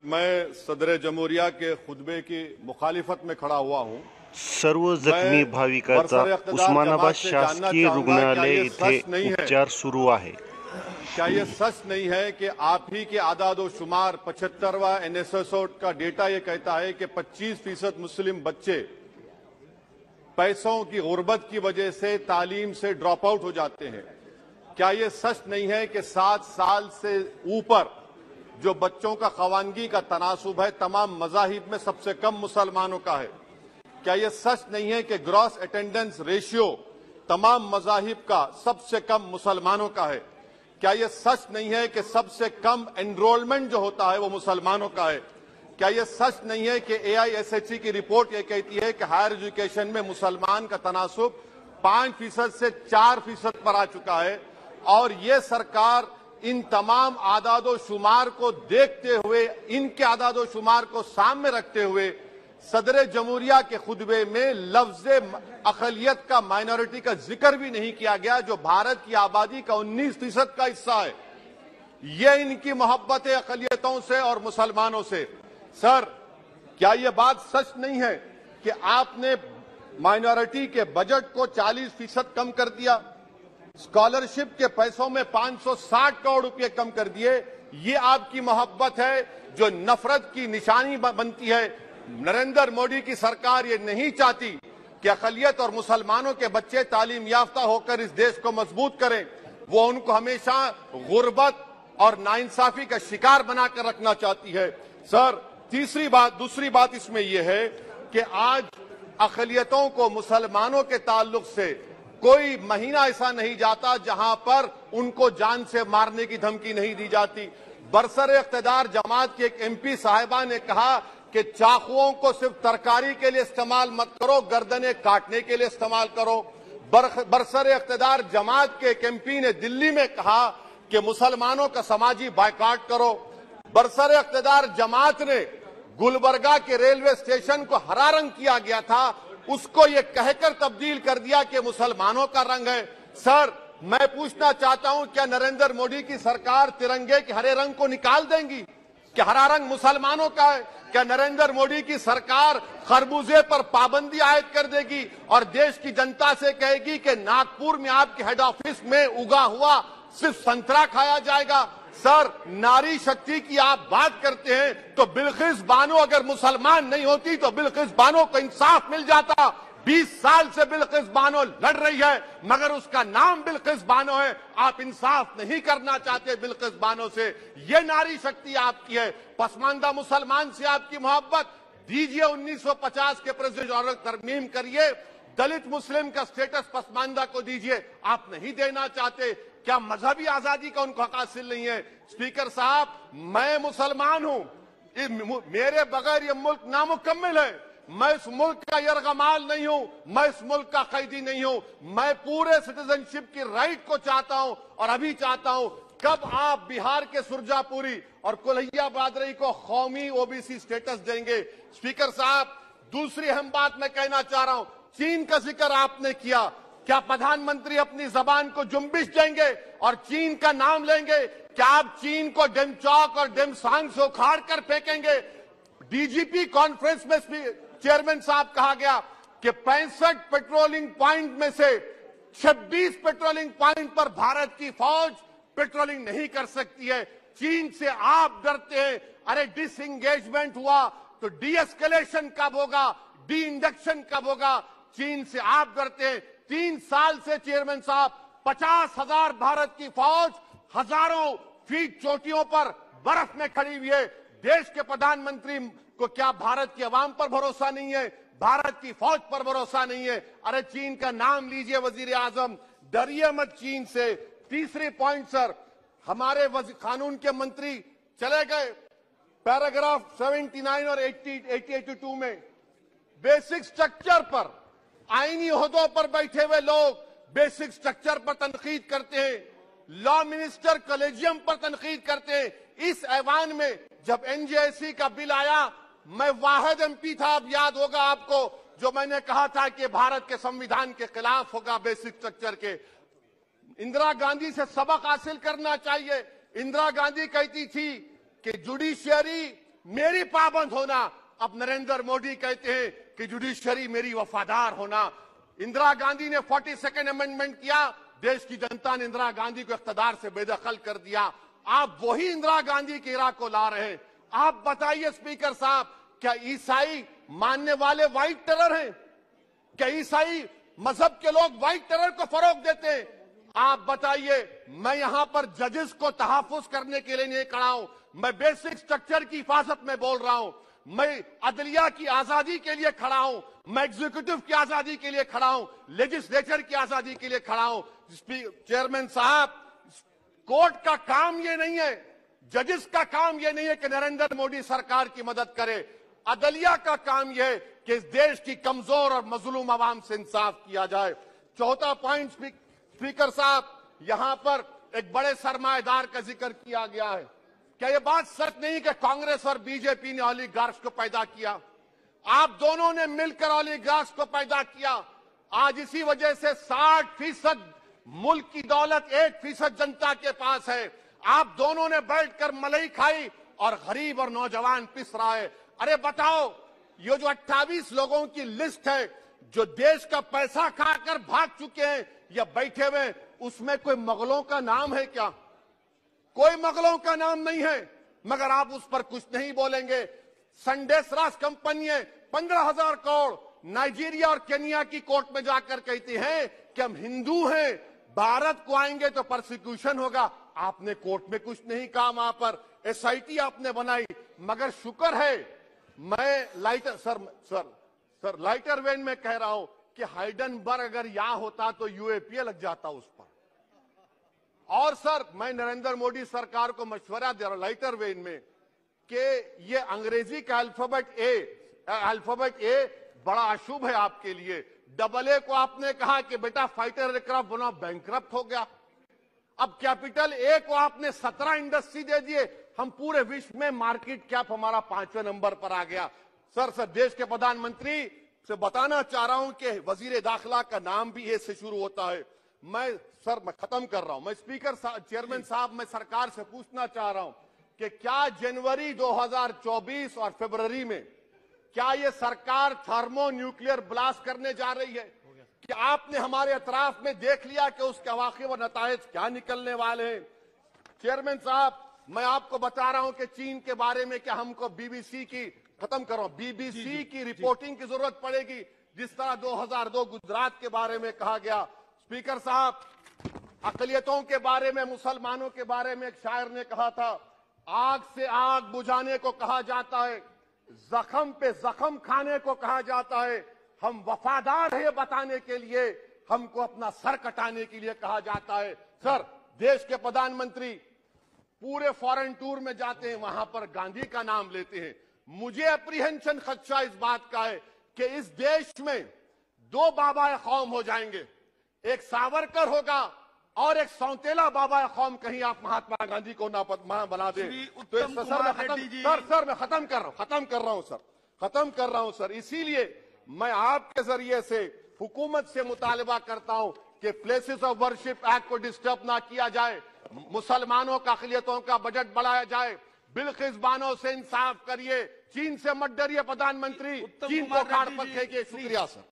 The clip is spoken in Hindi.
मैं सदर जमहूरिया के खुतबे की मुखालिफत में खड़ा हुआ हूँ। सर्व जखमी भाविकाचा उस्मानाबाद शासकीय रुग्णालय इथे उपचार सुरू आहे। क्या ये सच नहीं है कि आप ही के आदादो शुमार 75वां NSSO का डेटा ये कहता है कि 25% मुस्लिम बच्चे पैसों की गुर्बत की वजह से तालीम से ड्रॉप आउट हो जाते हैं। क्या ये सच नहीं है कि 7 साल से ऊपर जो बच्चों का खवानगी का तनासुब है तमाम मज़ाहिब में सबसे कम मुसलमानों का है। क्या ये सच नहीं है कि ग्रॉस अटेंडेंस रेशियो तमाम मज़ाहिब का सबसे कम मुसलमानों का है। क्या ये सच नहीं है कि सबसे कम एनरोलमेंट जो होता है वो मुसलमानों का है। क्या ये सच नहीं है कि AISHE की रिपोर्ट ये कहती है कि हायर एजुकेशन में मुसलमान का तनासुब 5% से 4% पर आ चुका है। और ये सरकार इन तमाम आदादो शुमार को देखते हुए, इनके आदादो शुमार को सामने रखते हुए सदर जमहूरिया के खुतबे में लफ्ज अक़लियत का, माइनॉरिटी का जिक्र भी नहीं किया गया, जो भारत की आबादी का 19% का हिस्सा है। ये इनकी मोहब्बत है अक़लियतों से और मुसलमानों से। सर, क्या ये बात सच नहीं है कि आपने माइनॉरिटी के बजट को 40% कम कर दिया, स्कॉलरशिप के पैसों में 560 करोड़ रुपए कम कर दिए? ये आपकी मोहब्बत है जो नफरत की निशानी बनती है। नरेंद्र मोदी की सरकार ये नहीं चाहती कि अक़लियत और मुसलमानों के बच्चे तालीम याफ्ता होकर इस देश को मजबूत करें। वो उनको हमेशा गुर्बत और नाइंसाफी का शिकार बनाकर रखना चाहती है। सर, दूसरी बात इसमें यह है कि आज अक़लियतों को मुसलमानों के ताल्लुक से कोई महीना ऐसा नहीं जाता जहां पर उनको जान से मारने की धमकी नहीं दी जाती। बरसर इख्तिदार जमात की एक MP साहिबा ने कहा कि चाकुओं को सिर्फ तरकारी के लिए इस्तेमाल मत करो, गर्दनें काटने के लिए इस्तेमाल करो। बरसर इख्तिदार जमात के एक MP ने दिल्ली में कहा कि मुसलमानों का समाजी बायकॉट करो। बरसर इख्तिदार जमात ने गुलबर्गा के रेलवे स्टेशन को हरा रंग किया गया था, उसको ये कहकर तब्दील कर दिया कि मुसलमानों का रंग है। सर, मैं पूछना चाहता हूं, क्या नरेंद्र मोदी की सरकार तिरंगे के हरे रंग को निकाल देंगी? क्या हरा रंग मुसलमानों का है? क्या नरेंद्र मोदी की सरकार खरबूजे पर पाबंदी आयद कर देगी और देश की जनता से कहेगी कि नागपुर में आपके हेड ऑफिस में उगा हुआ सिर्फ संतरा खाया जाएगा? सर, नारी शक्ति की आप बात करते हैं तो बिल्किस बानो अगर मुसलमान नहीं होती तो बिल्किस बानो को इंसाफ मिल जाता। 20 साल से बिल्किस बानो लड़ रही है मगर उसका नाम बिल्किस बानो है। आप इंसाफ नहीं करना चाहते बिल्किस बानो से। ये नारी शक्ति आपकी है। पसमानदा मुसलमान से आपकी मोहब्बत, दीजिए 1950 के प्रेसिडेंट ऑर्डर तरमीम करिए, दलित मुस्लिम का स्टेटस पसमानदा को दीजिए। आप नहीं देना चाहते। क्या मजहबी आजादी का उनको हक हासिल नहीं है? स्पीकर साहब, मैं मुसलमान हूं, मेरे बगैर ये मुल्क नामुकम्मिल है। मैं इस मुल्क का यरगमाल नहीं हूं, मैं इस मुल्क का कैदी नहीं हूं। मैं पूरे सिटीजनशिप की राइट को चाहता हूं और अभी चाहता हूं। कब आप बिहार के सुरजापुरी और कोल्हैया बादरी को कौमी OBC स्टेटस देंगे? स्पीकर साहब, दूसरी अहम बात मैं कहना चाह रहा हूं, चीन का जिक्र आपने किया। क्या प्रधानमंत्री अपनी जबान को जुम्बिश देंगे और चीन का नाम लेंगे? क्या आप चीन को डेमचौक और डेमसांग से उखाड़ कर फेंकेंगे? DGP कॉन्फ्रेंस में चेयरमैन साहब कहा गया कि 65 पेट्रोलिंग पॉइंट में से 26 पेट्रोलिंग पॉइंट पर भारत की फौज पेट्रोलिंग नहीं कर सकती है। चीन से आप डरते हैं। अरे, डिसएंगेजमेंट हुआ तो डी-एस्केलेशन कब होगा? डी इंडक्शन कब होगा? चीन से आप डरते हैं। 3 साल से चेयरमैन साहब 50,000 भारत की फौज हजारों फीट चोटियों पर बर्फ में खड़ी हुई है। देश के प्रधानमंत्री को क्या भारत की आवाम पर भरोसा नहीं है? भारत की फौज पर भरोसा नहीं है? अरे, चीन का नाम लीजिए वजीर आजम, डरिए मत चीन से। तीसरी पॉइंट सर, हमारे कानून के मंत्री चले गए। पैराग्राफ 79 और 82 में बेसिक स्ट्रक्चर पर, आईनी ओहदों पर बैठे हुए लोग बेसिक स्ट्रक्चर पर तनकीद करते हैं, लॉ मिनिस्टर कॉलेजियम पर तनकीद करते हैं। इस ऐवान में जब NJSE का बिल आया, मैं वाहिद MP था, अब याद होगा आपको, जो मैंने कहा था कि भारत के संविधान के खिलाफ होगा बेसिक स्ट्रक्चर के। इंदिरा गांधी से सबक हासिल करना चाहिए। इंदिरा गांधी कहती थी कि जुडिशियरी मेरी पाबंद होना, अब नरेंद्र मोदी कहते हैं कि जुडिशियरी मेरी वफादार होना। इंदिरा गांधी ने 42nd अमेंडमेंट किया, देश की जनता ने इंदिरा गांधी को इख्तियार से बेदखल कर दिया। आप वही इंदिरा गांधी के इराक को ला रहे हैं। आप बताइए स्पीकर साहब, क्या ईसाई मानने वाले व्हाइट टेरर हैं? क्या ईसाई मजहब के लोग व्हाइट टेरर को फरोग देते हैं? आप बताइए। मैं यहां पर जजेस को तहफुज करने के लिए नहीं खड़ा हूं, मैं बेसिक स्ट्रक्चर की हिफाजत में बोल रहा हूं। मैं अदलिया की आजादी के लिए खड़ा हूं, मैं एग्जीक्यूटिव की आजादी के लिए खड़ा हूं, लेजिस्लेचर की आजादी के लिए खड़ा हूं। चेयरमैन साहब, कोर्ट का काम ये नहीं है, जजेस का काम ये नहीं है कि नरेंद्र मोदी सरकार की मदद करे। अदलिया का काम यह है कि इस देश की कमजोर और मजलूम आवाम से इंसाफ किया जाए। चौथा पॉइंट स्पीकर साहब, यहां पर एक बड़े सरमाएदार का जिक्र किया गया है। क्या यह बात सच नहीं कि कांग्रेस और बीजेपी ने ओलिगार्क्स को पैदा किया? आप दोनों ने मिलकर ओलिगार्क्स को पैदा किया। आज इसी वजह से 60% मुल्क की दौलत 1% जनता के पास है। आप दोनों ने बैठकर मलाई खाई और गरीब और नौजवान पिस रहा है। अरे बताओ, ये जो 28 लोगों की लिस्ट है जो देश का पैसा खाकर भाग चुके हैं या बैठे हुए, उसमें कोई मुगलों का नाम है क्या? कोई मुगलों का नाम नहीं है, मगर आप उस पर कुछ नहीं बोलेंगे। संडेसरास कंपनी है, 15,000 करोड़ नाइजीरिया और केनिया की कोर्ट में जाकर कहती है कि हम हिंदू हैं, भारत को आएंगे तो प्रोसिक्यूशन होगा। आपने कोर्ट में कुछ नहीं कहा, वहां पर SIT आपने बनाई। मगर शुक्र है, मैं लाइटर वेन में कह रहा हूं कि हाइडनबर्ग अगर यहां होता तो UAPA लग जाता उस पर। और सर, मैं नरेंद्र मोदी सरकार को मशवरा दे रहा हूं लाइटर वेन में कि ये अंग्रेजी का अल्फाबेट ए बड़ा अशुभ है आपके लिए। AA को आपने कहा कि बेटा फाइटर एयरक्राफ्ट बनाओ, बैंकरप्ट हो गया। अब कैपिटल A को आपने 17 इंडस्ट्री दे दिए, हम पूरे विश्व में मार्केट कैप हमारा 5वें नंबर पर आ गया। सर, देश के प्रधानमंत्री से बताना चाह रहा हूं कि वजीर दाखिला का नाम भी ए से शुरू होता है। मैं खत्म कर रहा हूं। मैं चेयरमैन साहब, मैं सरकार से पूछना चाह रहा हूं कि क्या जनवरी 2024 और फरवरी में क्या ये सरकार थर्मो न्यूक्लियर ब्लास्ट करने जा रही है? कि आपने हमारे अतराफ में देख लिया कि उसके अवाक़िब व नताइज क्या निकलने वाले हैं? चेयरमैन साहब, मैं आपको बता रहा हूं कि चीन के बारे में कि हमको BBC की रिपोर्टिंग की जरूरत पड़ेगी, जिस तरह 2002 गुजरात के बारे में कहा गया। स्पीकर साहब, अक़लियतों के बारे में, मुसलमानों के बारे में एक शायर ने कहा था, आग से आग बुझाने को कहा जाता है, जख्म पे जख्म खाने को कहा जाता है, हम वफादार है बताने के लिए हमको अपना सर कटाने के लिए कहा जाता है। सर, देश के प्रधानमंत्री पूरे फॉरेन टूर में जाते हैं, वहां पर गांधी का नाम लेते हैं। मुझे अप्रीहेंशन, खदशा इस बात का है कि इस देश में 2 बाबा कौम हो जाएंगे, एक सावरकर होगा और एक सौतेला बाबा कौम। कहीं आप महात्मा गांधी को ना बना दे तो सर मैं खत्म कर रहा हूं सर। इसीलिए मैं आपके जरिए से हुकूमत से मुतालबा करता हूं कि प्लेसेस ऑफ वर्शिप एक्ट को डिस्टर्ब ना किया जाए, मुसलमानों का अक़लियतों का बजट बढ़ाया जाए, बिल्किस बानो से इंसाफ करिए, चीन से मत डरिए प्रधानमंत्री, चीन को काट पर फेंकिए। शुक्रिया सर।